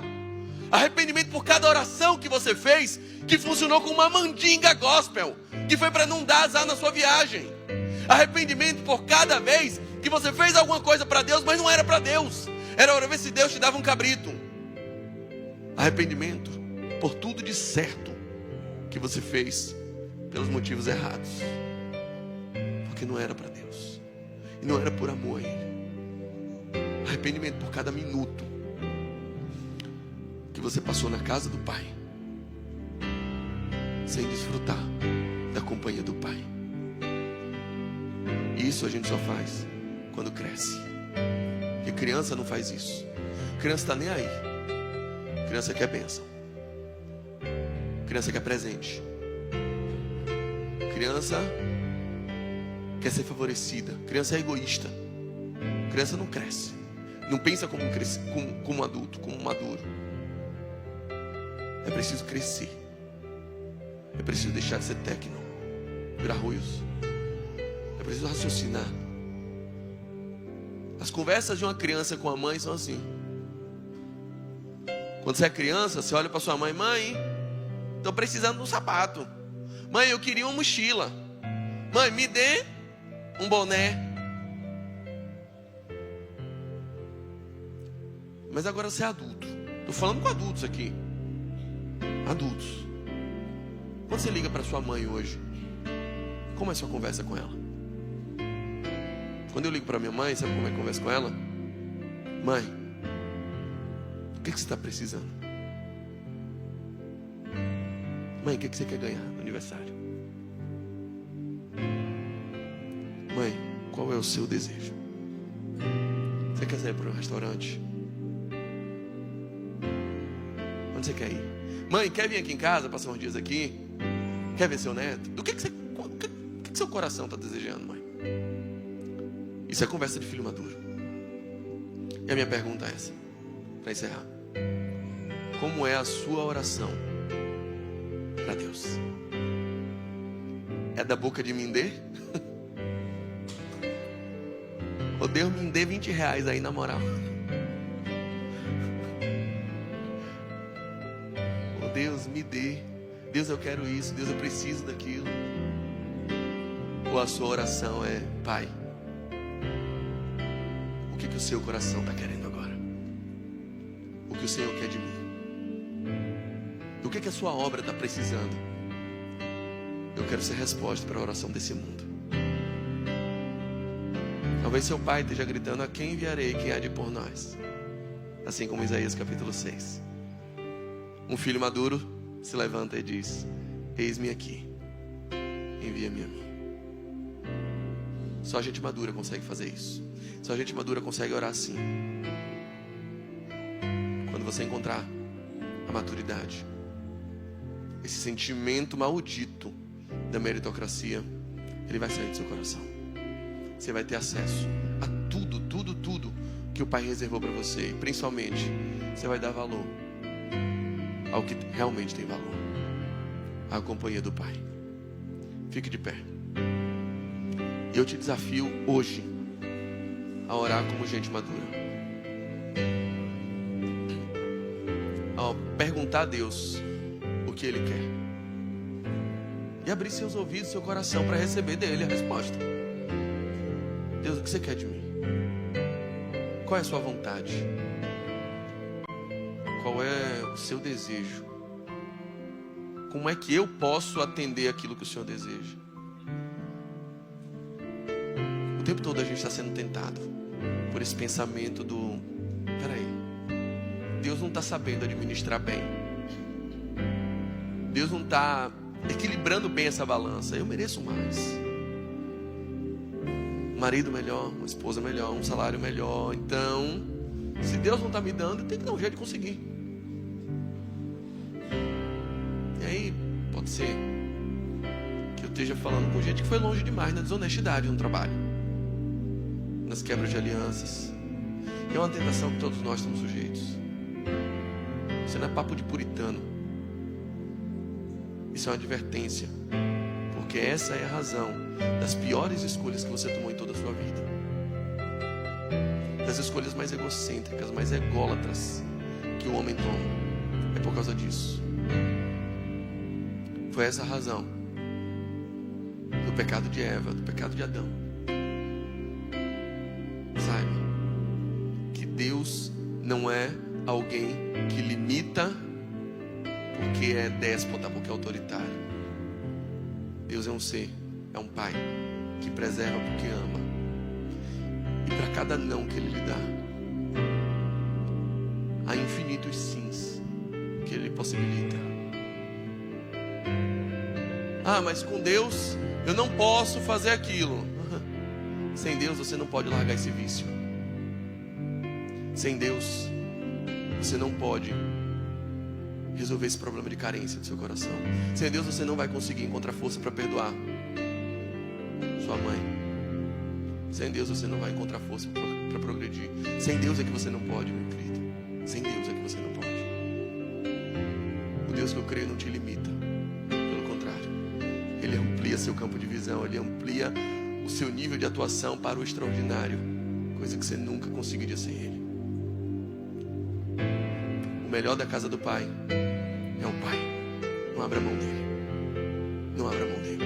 Arrependimento por cada oração que você fez, que funcionou como uma mandinga gospel, que foi para não dar azar na sua viagem. Arrependimento por cada vez que você fez alguma coisa para Deus, mas não era para Deus, era para ver se Deus te dava um cabrito. Arrependimento por tudo de certo que você fez pelos motivos errados, porque não era para Deus e não era por amor a Ele. Arrependimento por cada minuto que você passou na casa do Pai sem desfrutar da companhia do Pai. Isso a gente só faz quando cresce. Porque criança não faz isso. Criança está nem aí. Criança quer bênção. Criança quer presente. Criança quer ser favorecida. Criança é egoísta. Criança não cresce. Não pensa como um adulto, como um maduro. É preciso crescer. É preciso deixar de ser técnico, grarruios. É preciso raciocinar. As conversas de uma criança com a mãe são assim. Quando você é criança, você olha para sua mãe: mãe, estou precisando de um sapato. Mãe, eu queria uma mochila. Mãe, me dê um boné. Mas agora você é adulto. Estou falando com adultos aqui. Adultos. Quando você liga para sua mãe hoje, como é a sua conversa com ela? Quando eu ligo para minha mãe, sabe como é que eu converso com ela? Mãe, o que você está precisando? Mãe, o que você quer ganhar no aniversário? Mãe, qual é o seu desejo? Você quer sair para um restaurante? Onde você quer ir? Mãe, quer vir aqui em casa, passar uns dias aqui? Quer ver seu neto? O que seu coração está desejando, mãe? Isso é conversa de filho maduro. E a minha pergunta é essa, para encerrar: como é a sua oração para Deus. É da boca de Mindê? Ô Deus, me dê R$20 aí na moral. Ô Deus, me dê. Deus, eu quero isso. Deus, eu preciso daquilo. Ou a sua oração é: Pai, o que o seu coração está querendo agora? O que o Senhor quer de mim? Do que a sua obra está precisando? Eu quero ser resposta para a oração desse mundo. Talvez seu pai esteja gritando: a quem enviarei, quem há de ir por nós? Assim como Isaías capítulo 6. Um filho maduro se levanta e diz: eis-me aqui, envia-me a mim. Só a gente madura consegue fazer isso. Só a gente madura consegue orar assim. Quando você encontrar a maturidade, esse sentimento maldito da meritocracia, ele vai sair do seu coração. Você vai ter acesso a tudo que o Pai reservou para você. E principalmente, você vai dar valor ao que realmente tem valor, a companhia do Pai. Fique de pé. E eu te desafio hoje a orar como gente madura, a perguntar a Deus o que Ele quer e abrir seus ouvidos, seu coração para receber dele a resposta. Deus, o que você quer de mim? Qual é a sua vontade? Qual é o seu desejo? Como é que eu posso atender aquilo que o Senhor deseja? O tempo todo a gente está sendo tentado por esse pensamento do: peraí, Deus não está sabendo administrar bem. Deus não está equilibrando bem essa balança. Eu mereço mais. Um marido melhor, uma esposa melhor, um salário melhor. Então, se Deus não está me dando, tem que dar um jeito de conseguir. E aí, pode ser que eu esteja falando com gente que foi longe demais na desonestidade no trabalho, nas quebras de alianças. É uma tentação que todos nós estamos sujeitos. Isso não é papo de puritano. Isso é uma advertência. Porque essa é a razão das piores escolhas que você tomou em toda a sua vida. Das escolhas mais egocêntricas, mais ególatras que o homem toma. É por causa disso. Foi essa a razão do pecado de Eva, do pecado de Adão. Saiba que Deus não é alguém que limita porque é déspota, porque é autoritário. Deus é um ser, é um pai que preserva porque ama. E para cada não que Ele lhe dá, há infinitos sims que Ele possibilita. Ah, mas com Deus eu não posso fazer aquilo. Sem Deus você não pode largar esse vício. Sem Deus você não pode resolver esse problema de carência do seu coração. Sem Deus você não vai conseguir encontrar força para perdoar sua mãe. Sem Deus você não vai encontrar força para progredir. Sem Deus é que você não pode, meu querido. Sem Deus é que você não pode. O Deus que eu creio não te limita. Pelo contrário, Ele amplia seu campo de visão. Ele amplia o seu nível de atuação para o extraordinário, coisa que você nunca conseguiria sem Ele. O melhor da casa do Pai é o Pai. Não abra mão dele. Não abra mão dele.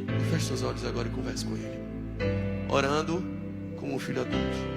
E feche seus olhos agora e converse com Ele, orando como um filho adulto.